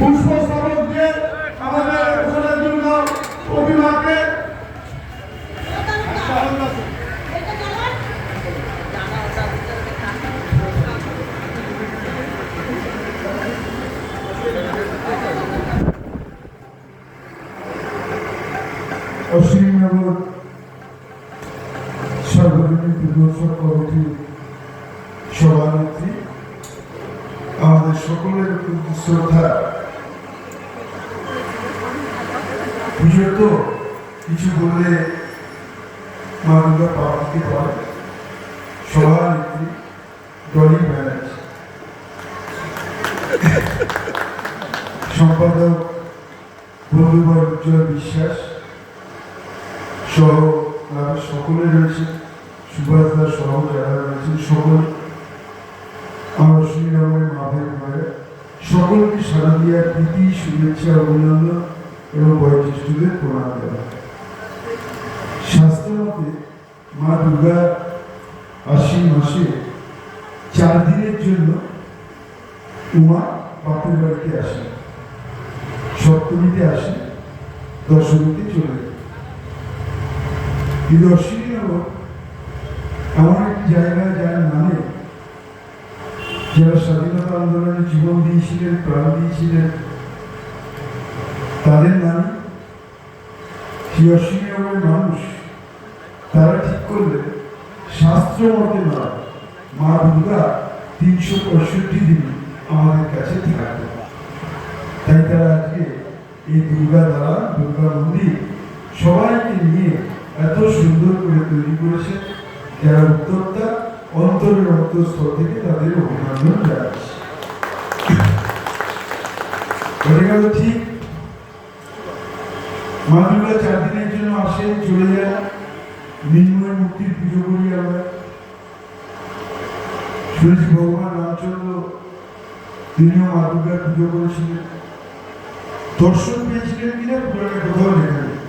পুষ্পস্তবক দিয়ে আমাদের ঘোষণার জন্য প্রতিমাকে অশ্বিনীনগর সার্বজনীন দুর্গোৎসব কমিটির সভানেত্রী, আমাদের সকলের প্রতি শ্রদ্ধা। পুজো তো কিছু বললে মা দুর্গা পাপ দিতে পারে। সভানেত্রী ডলি ব্যানার্জি, সম্পাদক বন্ধুবর উজ্জ্বল বিশ্বাস সহ সকলে রয়েছে, সুভাষ দাস সহ যারা রয়েছেন সকল আমার শ্রীরামের মা ভাই সকলকে শারদীয়ার প্রীতি শুভেচ্ছা অভিনন্দন এবং বয়োজ্যেষ্ঠদের প্রণাম দেওয়া। শাস্ত্র মতে মা দুর্গা আশ্বিন মাসে 4 দিনের জন্য উমা বাপের বাড়িতে আসে, সপ্তমীতে আসে, দশমীতে চলে যায়। কিন্তু অশ্বিনীনগর এমন একটি জায়গা যার নামে যারা স্বাধীনতা আন্দোলনে জীবন দিয়েছিলেন, প্রাণ দিয়েছিলেন, তাদের নামে সেই অশ্বিনীনগরের মানুষ তারা ঠিক করলে শাস্ত্র মতে নয়, মা দুর্গা 365 দিন আমাদের কাছে থাকবে। তাই তারা আজকে এই দুর্গা দ্বারা দুর্গা মন্দির সবাইকে নিয়ে এত সুন্দর করে তৈরি করেছে, যারা উদ্যোক্তা অন্তরের অন্তঃস্থল থেকে তাদের অভিনন্দন জানাচ্ছে। হয়ে গেল ঠিক, মা দুর্গা 4 দিনের জন্য আসেন, চলে যায়। মৃন্ময় মূর্তির পুজো করি আমরা। শুনেছি ভগবান রামচন্দ্র তিনিও মা দুর্গার পুজো করেছিলেন। দর্শন পেয়েছিলেন কিনা পুরাণে কোথাও লেখা নেই।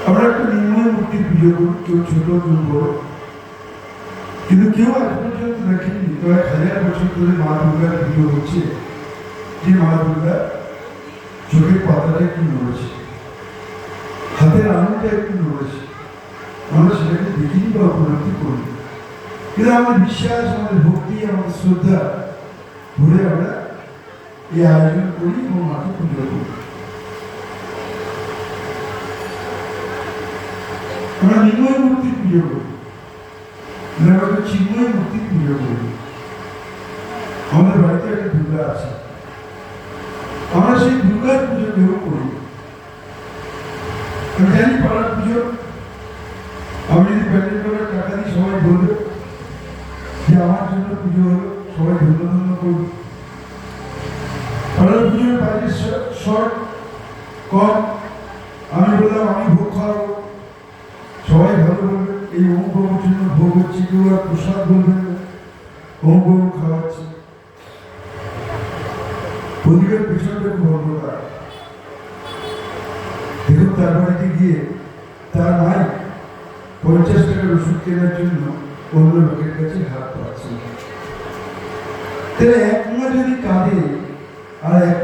আমরা একটা নির্ময় মূর্তির পুজো করি, কেউ ছোট কেউ বড়, কিন্তু কেউ আজ পর্যন্ত দেখেনি 1000 বছর ধরে মা দুর্গার পুজো হচ্ছে যে মা দুর্গা চোখের পাতাটা একটু নড়েছে, হাতের আঙুলটা একটু নড়েছে, আমরা সেটাকে দেখিনি বা উপলব্ধি করি। কিন্তু আমাদের বিশ্বাস, আমাদের ভক্তি, আমাদের শ্রদ্ধা ভরে আমরা এই আয়োজন করি এবং মাকে পুজো করি। আমরা নির্ময় মূর্তির পুজো করি, আমরা চিন্ময় মূর্তির পুজো করি। আমাদের বাড়িতে একটা দুর্গা আছে, আমরা সেই দুর্গার পুজো কেউ করি। আমি জানি পাড়ার পুজো, আমি যদি প্যান্ডেল করার টাকা দিই সবাই বলবে যে আমার জন্য পুজো হলো, সবাই ধন্য ধন্য করবে। পাড়ার পুজোর বাইরে শর্ট কম, আমি বললাম আমি ভোগ খাওয়াবো, সবাই ভালো বলবে এই অমুক বাবুর জন্য ভোগ হচ্ছে, কেউ আর প্রসাদ বলবেন না, অমুক বাবু খাওয়াচ্ছে। প্রদীপের পেছনটা খুব অন্ধকার। দেখুন তার বাড়িতে গিয়ে তার মাই 50 টাকার ওষুধ কেনার জন্য অন্য লোকের কাছে হাত পাচ্ছে। তাহলে এক মা যদি কাঁদে আর এক